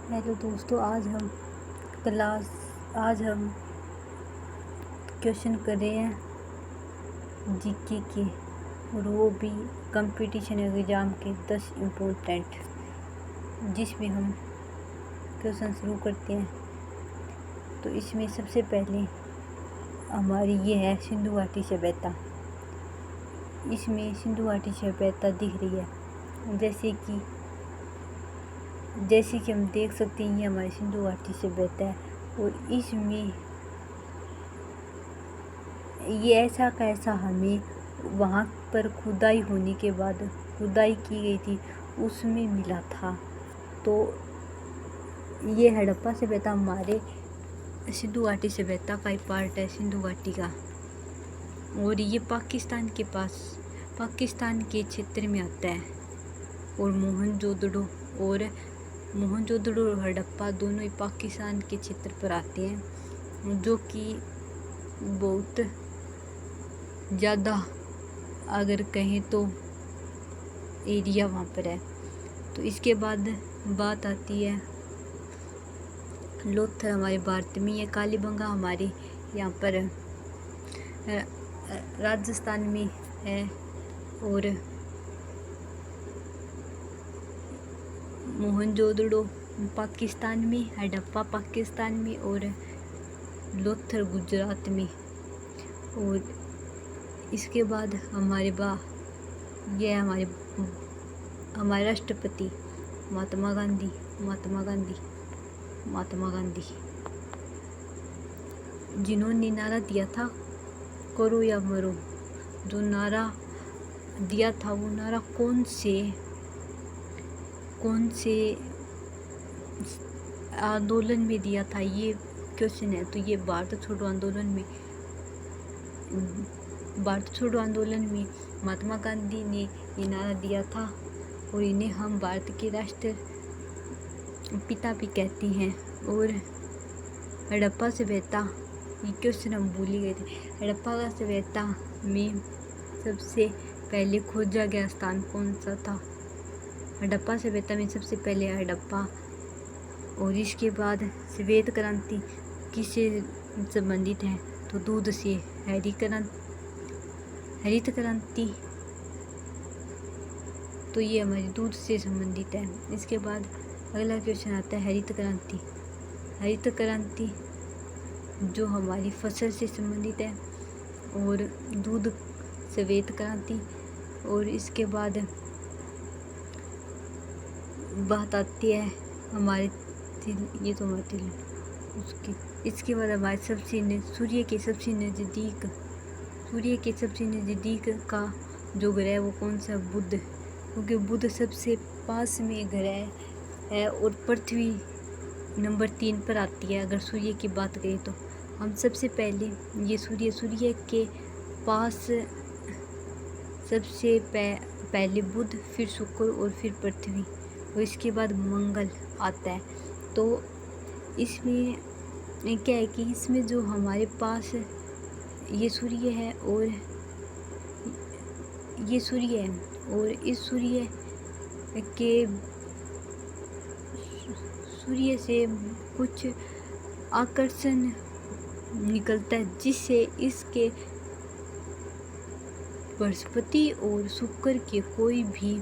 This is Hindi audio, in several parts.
हेलो दोस्तों, आज हम क्वेश्चन कर रहे हैं जीके के, और वो भी कंपटीशन एग्ज़ाम के 10 इम्पोर्टेंट, जिसमें हम क्वेश्चन शुरू करते हैं। तो इसमें सबसे पहले हमारी ये है सिंधु घाटी सभ्यता। इसमें सिंधु घाटी सभ्यता दिख रही है, जैसे कि हम देख सकते हैं, ये हमारी सिंधु घाटी सभ्यता है। और इसमें ये ऐसा कैसा हमें वहाँ पर खुदाई होने के बाद खुदाई की गई थी उसमें मिला था। तो ये हड़प्पा सभ्यता हमारे सिंधु घाटी सभ्यता का ही पार्ट है, सिंधु घाटी का। और ये पाकिस्तान के क्षेत्र में आता है। और मोहनजोदड़ो और हड़प्पा दोनों ही पाकिस्तान के क्षेत्र पर आते हैं, जो कि बहुत ज़्यादा अगर कहें तो एरिया वहाँ पर है। तो इसके बाद बात आती है लोथल हमारे भारत में, या कालीबंगा हमारे यहाँ पर राजस्थान में है। और मोहनजोदड़ो पाकिस्तान में, हड़प्पा पाकिस्तान में, और लोथल गुजरात में। और इसके बाद हमारे राष्ट्रपति महात्मा गांधी, जिन्होंने नारा दिया था करो या मरो। जो नारा दिया था वो नारा कौन से आंदोलन में दिया था, ये क्वेश्चन है। तो ये भारत छोड़ो आंदोलन में महात्मा गांधी ने ये नारा दिया था। और इन्हें हम भारत के राष्ट्र पिता भी कहते हैं। और हड़प्पा सभ्यता, ये क्वेश्चन हम भूल ही गए थे। हड़प्पा का सभ्यता में सबसे पहले खोजा गया स्थान कौन सा था? हड़प्पा सभ्यता में सबसे पहले हड़प्पा। और इसके बाद श्वेत क्रांति किससे संबंधित है? तो दूध से, हरित क्रांति, तो ये हमारी दूध से संबंधित है। इसके बाद अगला क्वेश्चन आता है हरित क्रांति जो हमारी फसल से संबंधित है। और दूध श्वेत क्रांति। और इसके बाद बात आती है हमारे इसके बाद हमारे सूर्य के सबसे नज़दीक का जो ग्रह है वो कौन सा? बुध, क्योंकि बुध सबसे पास में ग्रह है। और पृथ्वी नंबर 3 पर आती है। अगर सूर्य की बात करें तो हम सबसे पहले ये सूर्य के पास सबसे पहले बुध, फिर शुक्र और फिर पृथ्वी, और इसके बाद मंगल आता है। तो इसमें क्या है कि इसमें जो हमारे पास ये सूर्य है और इस सूर्य से कुछ आकर्षण निकलता है, जिससे इसके बृहस्पति और शुक्र के कोई भी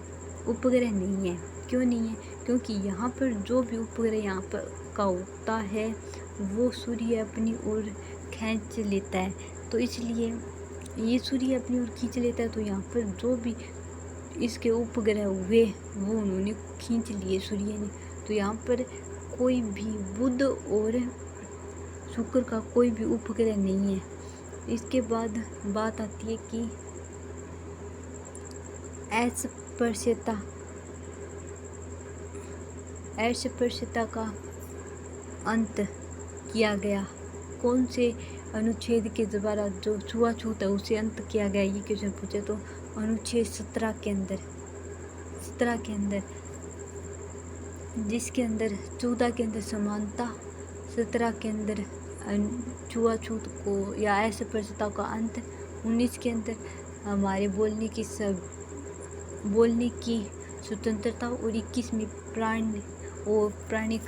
उपग्रह नहीं है। क्यों नहीं है? क्योंकि यहाँ पर जो भी उपग्रह यहाँ पर का होता है वो सूर्य अपनी ओर खींच लेता है। तो इसलिए ये सूर्य अपनी ओर खींच लेता है, तो यहाँ पर जो भी इसके उपग्रह हुए वो उन्होंने खींच लिए सूर्य ने। तो यहाँ पर कोई भी बुध और शुक्र का कोई भी उपग्रह नहीं है। इसके बाद बात आती है कि अस्पृश्यता का अंत किया गया कौन से अनुच्छेद के द्वारा? जो छुआछूत है उसे अंत किया गया, ये क्वेश्चन पूछे तो अनुच्छेद 17 के अंदर, जिसके अंदर 14 के अंदर समानता, 17 के अंदर छुआछूत को या अस्पृश्यता का अंत, 19 के अंदर हमारे बोलने की स्वतंत्रता, और 21 में और प्राणिक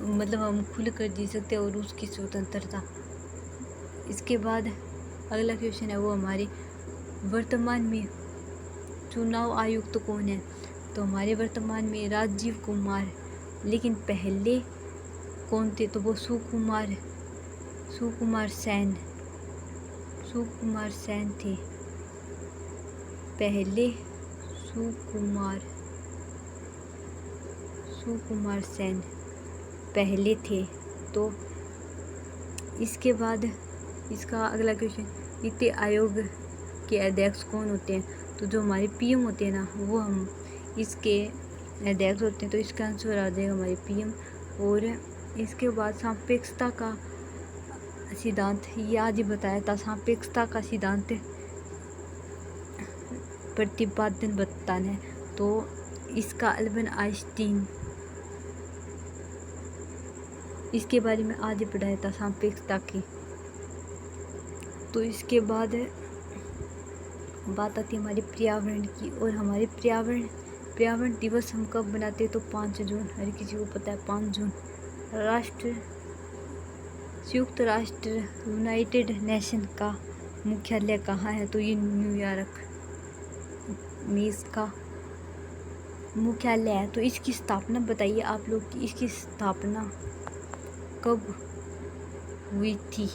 मतलब हम खुल कर जी सकते हैं और उसकी स्वतंत्रता। इसके बाद अगला क्वेश्चन है वो हमारे वर्तमान में चुनाव आयुक्त कौन है। तो हमारे वर्तमान में राजीव कुमार, लेकिन पहले कौन थे, तो वो सुकुमार सेन थे। पहले सुकुमार सेन पहले थे। तो इसके बाद इसका अगला क्वेश्चन, नीति आयोग के अध्यक्ष कौन होते हैं। तो जो हमारे पीएम होते हैं ना, वो हम इसके अध्यक्ष होते हैं। तो इसका आंसर आ जाएगा हमारे पीएम। और इसके बाद सापेक्षता का सिद्धांत, ये आज ही बताया था। सापेक्षता का सिद्धांत प्रतिपादन बताता है। तो इसका अल्बर्ट आइंस्टीन, इसके बारे में आज ही पढ़ाया था सापेक्षता की। तो इसके बाद बात आती है हमारे पर्यावरण की। और हमारे पर्यावरण दिवस हम कब मनाते हैं, तो 5 जून। हर किसी को पता है 5 जून। संयुक्त राष्ट्र यूनाइटेड नेशन का मुख्यालय कहाँ है, तो ये न्यूयॉर्क में इसका मुख्यालय है। तो इसकी स्थापना बताइए आप लोग कि इसकी स्थापना कब हुई थी।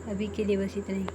अभी के लिए बस इतना ही।